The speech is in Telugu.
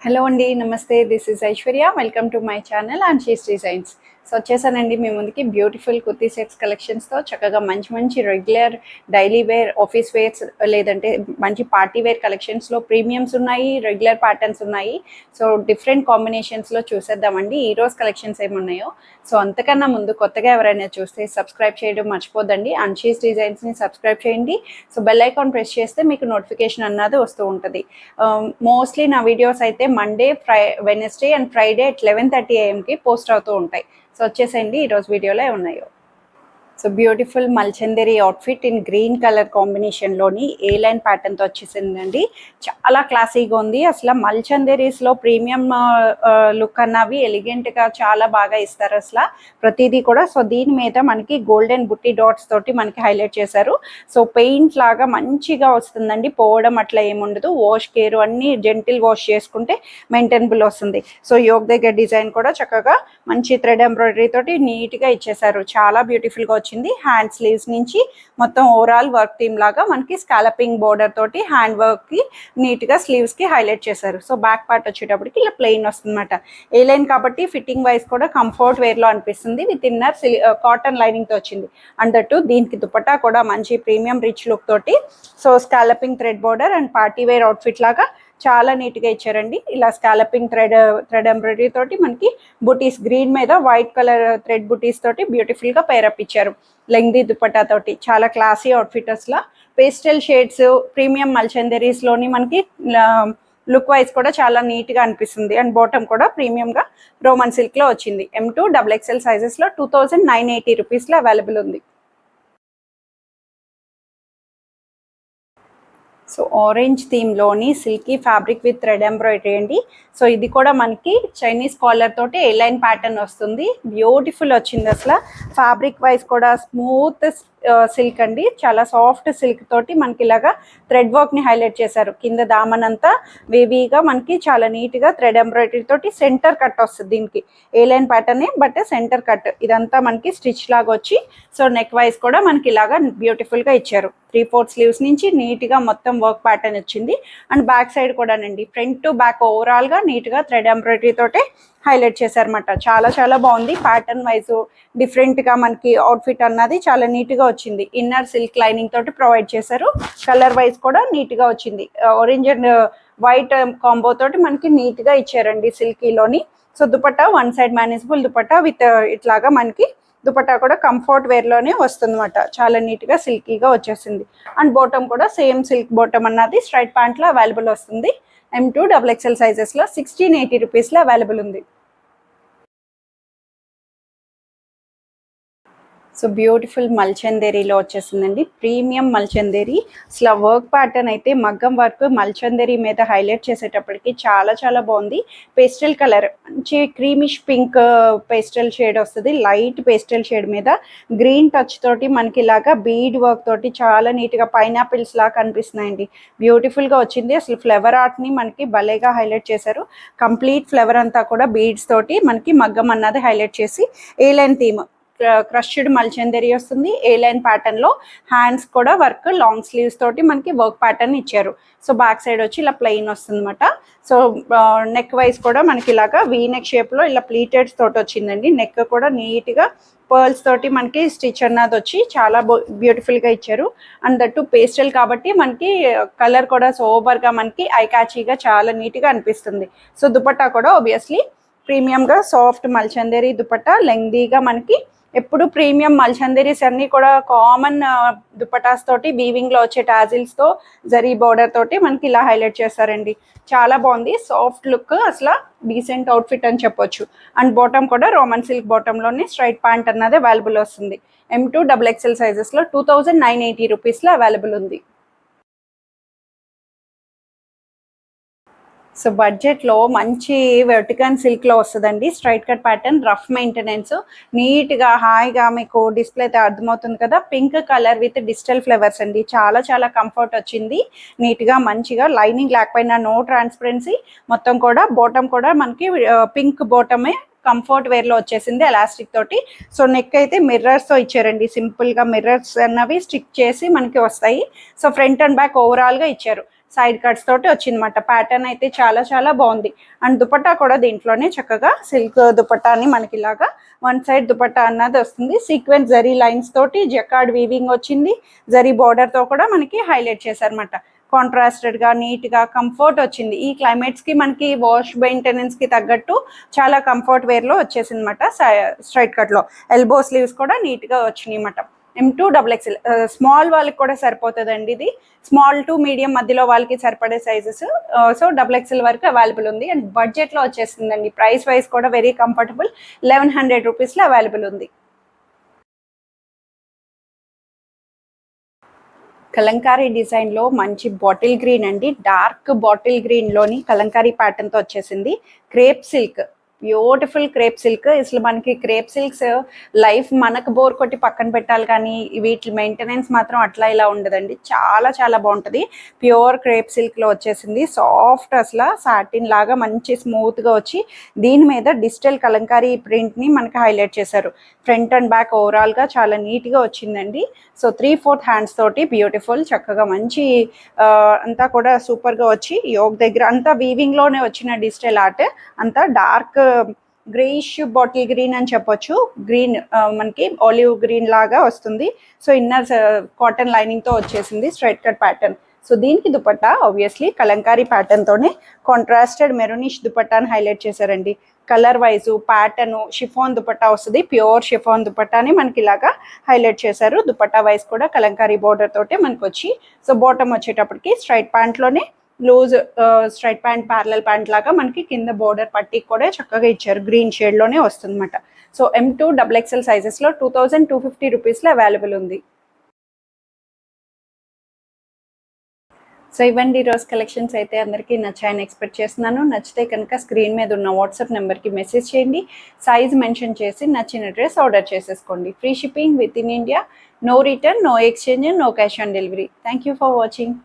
హలో అండి, నమస్తే. This is Aishwarya. Welcome to my channel and she's designs. So వచ్చేసానండి మీ ముందుకి బ్యూటిఫుల్ కుర్తీ సెట్స్ కలెక్షన్స్తో. చక్కగా మంచి మంచి regular daily wear, office wears, లేదంటే మంచి పార్టీ వేర్ కలెక్షన్స్లో ప్రీమియమ్స్ ఉన్నాయి, రెగ్యులర్ ప్యాటర్న్స్ ఉన్నాయి. సో డిఫరెంట్ కాంబినేషన్స్లో చూసేద్దామండి ఈరోజు కలెక్షన్స్ ఏమున్నాయో. సో అంతకన్నా ముందు కొత్తగా ఎవరైనా చూస్తే సబ్స్క్రైబ్ చేయడం మర్చిపోద్దండి. అండ్ షీస్ డిజైన్స్ని సబ్స్క్రైబ్ చేయండి. సో బెల్ ఐకాన్ ప్రెస్ చేస్తే మీకు నోటిఫికేషన్ అన్నది వస్తూ ఉంటుంది. మోస్ట్లీ నా వీడియోస్ అయితే Monday, Wednesday and Friday at 11:30 AM post అవుతూ ఉంటాయి. సో వచ్చేసేయండి ఈరోజు వీడియోలో ఉన్నాయో. So beautiful Mulchanderi outfit in green color కాంబినేషన్లోని ఏ లైన్ ప్యాటర్న్తో వచ్చేసిందండి. చాలా క్లాసీగా ఉంది. అసలు మల్చందేరీస్లో ప్రీమియం లుక్ అన్నవి ఎలిగెంట్గా చాలా బాగా ఇస్తారు అసలు ప్రతిదీ కూడా. సో దీని మీద మనకి గోల్డెన్ బుట్టి డాట్స్ తోటి మనకి హైలైట్ చేశారు. సో పెయింట్ లాగా మంచిగా వస్తుందండి, పోవడం అట్లా ఏముండదు. వాష్ కేర్ అన్నీ జెంటిల్ వాష్ చేసుకుంటే మెయింటైనబుల్ వస్తుంది. సో యోగ్ దగ్గర డిజైన్ కూడా చక్కగా మంచి థ్రెడ్ ఎంబ్రాయిడరీ తోటి నీట్గా ఇచ్చేసారు. చాలా బ్యూటిఫుల్గా వచ్చింది. హ్యాండ్ స్లీవ్స్ నుంచి మొత్తం ఓవరాల్ వర్క్ థీమ్ లాగా మనకి స్కాలపింగ్ బోర్డర్ తోటి హ్యాండ్ వర్క్ కి నీట్ గా స్లీవ్స్ కి హైలైట్ చేశారు. సో బ్యాక్ పార్ట్ వచ్చేటప్పటికి ఇలా ప్లెయిన్ వస్తుంది అనమాట. ఏ లైన్ కాబట్టి ఫిట్టింగ్ వైజ్ కూడా కంఫర్ట్ వేర్ లో అనిపిస్తుంది. విత్ ఇన్నర్ కాటన్ లైనింగ్ తో వచ్చింది. అండ్ దట్టు దీనికి దుపట్టా కూడా మంచి ప్రీమియం రిచ్ లుక్ తోటి. So scalloping thread border and party wear outfit లాగా చాలా నీట్గా ఇచ్చారండి. ఇలా స్కాలపింగ్ థ్రెడ్ ఎంబ్రాయిడరీ తోటి మనకి బుటీస్ గ్రీన్ మీద వైట్ కలర్ థ్రెడ్ బుటీస్ తోటి బ్యూటిఫుల్గా పేరప్ ఇచ్చారు. లెంగ్దీ దుపట్టా తోటి చాలా క్లాసీ అవుట్ఫిట్ అసలు. పేస్టల్ షేడ్స్ ప్రీమియం మల్చందరీస్లోని మనకి లుక్ వైజ్ కూడా చాలా నీట్గా అనిపిస్తుంది. అండ్ బాటమ్ కూడా ప్రీమియంగా రోమన్ సిల్క్లో వచ్చింది. M2 XXL సైజెస్లో 2980 రూపీస్లో అవైలబుల్ ఉంది. సో ఆరెంజ్ థీమ్లోని silky fabric with thread embroidery అండి. సో ఇది కూడా మనకి చైనీస్ కాలర్ తోటి ఏ లైన్ ప్యాటర్న్ వస్తుంది. బ్యూటిఫుల్ వచ్చింది అసలు. ఫ్యాబ్రిక్ వైజ్ కూడా స్మూత్ సిల్క్ అండి, చాలా సాఫ్ట్ సిల్క్ తోటి మనకి ఇలాగా థ్రెడ్ వర్క్ ని హైలైట్ చేశారు. కింద దామన్ అంతా వేవీగా మనకి చాలా నీట్ గా థ్రెడ్ ఎంబ్రాయిడరీ తోటి సెంటర్ కట్ వస్తుంది. దీనికి A line pattern but center cut ఇదంతా మనకి స్టిచ్ లాగా వచ్చి, సో నెక్ వైజ్ కూడా మనకి ఇలాగా బ్యూటిఫుల్ గా ఇచ్చారు. 3/4 స్లీవ్స్ నుంచి నీట్ గా మొత్తం వర్క్ ప్యాటర్న్ వచ్చింది. అండ్ బ్యాక్ సైడ్ కూడానండి ఫ్రంట్ టు బ్యాక్ ఓవరాల్ గా నీట్ గా థ్రెడ్ ఎంబ్రాయిడరీ తోటే హైలైట్ చేశారన్నమాట. చాలా చాలా బాగుంది. ప్యాటర్న్ వైజ్ డిఫరెంట్ గా మనకి అవుట్ఫిట్ అన్నది చాలా నీట్ గా వచ్చింది. ఇన్నర్ సిల్క్ లైనింగ్ తోటి ప్రొవైడ్ చేశారు. కలర్ వైజ్ కూడా నీట్ గా వచ్చింది. ఆరెంజ్ అండ్ వైట్ కాంబో తోటి మనకి నీట్ గా ఇచ్చారండి సిల్కీలోని. So dupatta one side manageable dupatta with ఇట్లాగా మనకి దుపట్టా కూడా కంఫర్ట్ వేర్ లోనే వస్తుంది అనమాట. చాలా నీట్ గా సిల్కీగా వచ్చేసింది. అండ్ బాటమ్ కూడా సేమ్ సిల్క్ బాటమ్ అన్నది స్ట్రైట్ ప్యాంట్ లో అవైలబుల్ వస్తుంది. M2 XXL సైజెస్ లో 1680 రూపీస్ లో అవైలబుల్ ఉంది. సో బ్యూటిఫుల్ మల్చందేరీలో వచ్చేసిందండి. ప్రీమియం మల్చందేరీ. అసలు వర్క్ ప్యాటర్న్ అయితే మగ్గం వర్క్ మల్చందేరీ మీద హైలైట్ చేసేటప్పటికి చాలా చాలా బాగుంది. పేస్టల్ కలర్ మంచి క్రీమిష్ పింక్ పేస్టల్ షేడ్ వస్తుంది. లైట్ పేస్టల్ షేడ్ మీద గ్రీన్ టచ్ తోటి మనకి ఇలాగా బీడ్ వర్క్ తోటి చాలా నీట్గా పైనాపిల్స్ లాగా కనిపిస్తున్నాయండి. బ్యూటిఫుల్గా వచ్చింది. అసలు ఫ్లవర్ ఆర్ట్ని మనకి భలేగా హైలైట్ చేశారు. కంప్లీట్ ఫ్లవర్ అంతా కూడా బీడ్స్ తోటి మనకి మగ్గం అన్నది హైలైట్ చేసి ఏ లైన్ థీమ్ క్రష్డ్ మల్చందరీ వస్తుంది. ఏ లైన్ ప్యాటర్న్ లో హ్యాండ్స్ కూడా వర్క్ లాంగ్ స్లీవ్స్ తోటి మనకి వర్క్ ప్యాటర్న్ ఇచ్చారు. సో బ్యాక్ సైడ్ వచ్చి ఇలా ప్లెయిన్ వస్తుంది అనమాట. సో నెక్ వైజ్ కూడా మనకి ఇలాగా వీ నెక్ షేప్ లో ఇలా ప్లీటెడ్స్ తోటి వచ్చిందండి. నెక్ కూడా నీట్ గా పర్ల్స్ తోటి మనకి స్టిచ్ అన్నది వచ్చి చాలా బ్యూటిఫుల్ గా ఇచ్చారు. అండ్ దట్టు పేస్టల్ కాబట్టి మనకి కలర్ కూడా సోబర్ గా మనకి ఐ క్యాచీగా చాలా నీట్ గా అనిపిస్తుంది. సో దుపట్టా కూడా ఆబ్వియస్లీ ప్రీమియం గా సాఫ్ట్ మల్చందేరీ దుపట్టా. లెంగ్దీగా మనకి ఎప్పుడు ప్రీమియం మల్చందేరీస్ అన్ని కూడా కామన్ దుపటాస్ తోటి వీవింగ్ లో వచ్చే టాజిల్స్ తో జరీ బోర్డర్ తోటి మనకి ఇలా హైలైట్ చేస్తారండి. చాలా బాగుంది. సాఫ్ట్ లుక్, అసలు డీసెంట్ అవుట్ఫిట్ అని చెప్పొచ్చు. అండ్ బాటమ్ కూడా రోమన్ సిల్క్ బాటమ్ లోని స్ట్రైట్ ప్యాంట్ అన్నది అవైలబుల్ వస్తుంది. M2 XXL సైజెస్ లో 2980 రూపీస్ లో అవైలబుల్ ఉంది. సో బడ్జెట్లో మంచి వెర్టికన్ సిల్క్లో వస్తుందండి. Straight cut pattern, rough maintenance, నీట్గా హాయిగా మీకు డిస్ప్లే అయితే అర్థమవుతుంది కదా. Pink colour with digital flavours అండి. చాలా చాలా కంఫర్ట్ వచ్చింది. నీట్గా మంచిగా లైనింగ్ లేకపోయినా నో ట్రాన్స్పరెన్సీ. మొత్తం కూడా బాటమ్ కూడా మనకి పింక్ బాటమే కంఫర్ట్ వేర్లో వచ్చేసింది ఎలాస్టిక్ తోటి. సో నెక్ అయితే మిర్రర్స్తో ఇచ్చారండి. సింపుల్గా మిర్రర్స్ అన్నవి స్టిక్ చేసి మనకి వస్తాయి. సో ఫ్రంట్ అండ్ బ్యాక్ ఓవరాల్గా ఇచ్చారు. సైడ్ కట్స్ తోటి వచ్చిందన్నమాట. ప్యాటర్న్ అయితే చాలా చాలా బాగుంది. అండ్ దుపట్టా కూడా దీంట్లోనే చక్కగా సిల్క్ దుపట్టా అని మనకి ఇలాగా వన్ సైడ్ దుపట్టా అన్నది వస్తుంది. సీక్వెన్స్ జరీ లైన్స్ తోటి జకార్డ్ వీవింగ్ వచ్చింది. జరీ బార్డర్ తో కూడా మనకి హైలైట్ చేశారన్నమాట. కాంట్రాస్టెడ్ గా నీట్ గా కంఫర్ట్ వచ్చింది. ఈ క్లైమేట్స్ కి మనకి వాష్ మెయింటెనెన్స్ కి తగ్గట్టు చాలా కంఫర్ట్ వేర్ లో వచ్చేసింది అనమాట. స్ట్రైట్ కట్ లో ఎల్బో స్లీవ్స్ కూడా నీట్ గా వచ్చినాయి అన్నమాట. M2XXL స్మాల్ వాళ్ళకి కూడా సరిపోతుందండి. ఇది స్మాల్ టు మీడియం మధ్యలో వాళ్ళకి సరిపడే సైజెస్. సో XXL వరకు అవైలబుల్ ఉంది. అండ్ బడ్జెట్ లో వచ్చేసిందండి. ప్రైస్ వైజ్ కూడా వెరీ కంఫర్టబుల్. 1100 రూపీస్ లో అవైలబుల్ ఉంది. కలంకారీ డిజైన్ లో మంచి బాటిల్ గ్రీన్ అండి. డార్క్ బాటిల్ గ్రీన్ లోని కలంకారీ ప్యాటర్న్ తో వచ్చేసింది. Crepe silk, beautiful crepe silk. అసలు మనకి క్రేప్ సిల్క్స్ లైఫ్ మనకు బోర్ కొట్టి పక్కన పెట్టాలి, కానీ వీటి మెయింటెనెన్స్ మాత్రం అట్లా ఇలా ఉండదండి. చాలా చాలా బాగుంటుంది. ప్యూర్ క్రేప్ సిల్క్ లో వచ్చేసింది. సాఫ్ట్ అసలు సాటిన్ లాగా మంచి స్మూత్ గా వచ్చి దీని మీద డిజిటల్ కలంకారీ ప్రింట్ ని మనకి హైలైట్ చేశారు. ఫ్రంట్ అండ్ బ్యాక్ ఓవరాల్ గా చాలా నీట్ గా వచ్చిందండి. సో 3/4 హ్యాండ్స్ తోటి బ్యూటిఫుల్ చక్కగా మంచి అంతా కూడా సూపర్ గా వచ్చి యోగ్ దగ్గర అంతా వీవింగ్ లోనే వచ్చిన డిజిటల్ ఆర్ట్. అంతా డార్క్ గ్రేయిష్ బాటిల్ గ్రీన్ అని చెప్పొచ్చు. గ్రీన్ మనకి ఆలివ్ గ్రీన్ లాగా వస్తుంది. సో ఇన్నర్ కాటన్ లైనింగ్ తో వచ్చేసింది స్ట్రైట్ కట్ ప్యాటర్న్. సో దీనికి దుపట్టా ఆబ్వియస్లీ కలంకారీ ప్యాటర్న్ తోనే కాంట్రాస్టెడ్ మెరూనిష్ దుపట్టాని హైలైట్ చేశారండి. Color wise pattern chiffon dupatta వస్తుంది. ప్యూర్ షిఫాన్ దుపట్టాని మనకి ఇలాగా హైలైట్ చేశారు. దుపట్టా వైజ్ కూడా కలంకారీ బోర్డర్ తోటే మనకి వచ్చి, సో బాటమ్ వచ్చేటప్పటికి స్ట్రైట్ ప్యాంట్ లోనే loose straight pant parallel pant లాగా మనకి కింద బోర్డర్ పట్టీ కూడా చక్కగా ఇచ్చారు. గ్రీన్ షేడ్ లోనే వస్తుంది అనమాట. సో M2XXL సైజెస్ లో 2250 రూపీస్ లో అవైలబుల్ ఉంది. సో ఇవ్వండి రోజు కలెక్షన్స్ అయితే అందరికీ నచ్చాయని ఎక్స్పెక్ట్ చేస్తున్నాను. నచ్చితే కనుక స్క్రీన్ మీద ఉన్న వాట్సాప్ నెంబర్కి మెసేజ్ చేయండి. సైజ్ మెన్షన్ చేసి నచ్చిన డ్రెస్ ఆర్డర్ చేసేసుకోండి. Free shipping within India. No return, no exchange, no cash on delivery. Thank you for watching.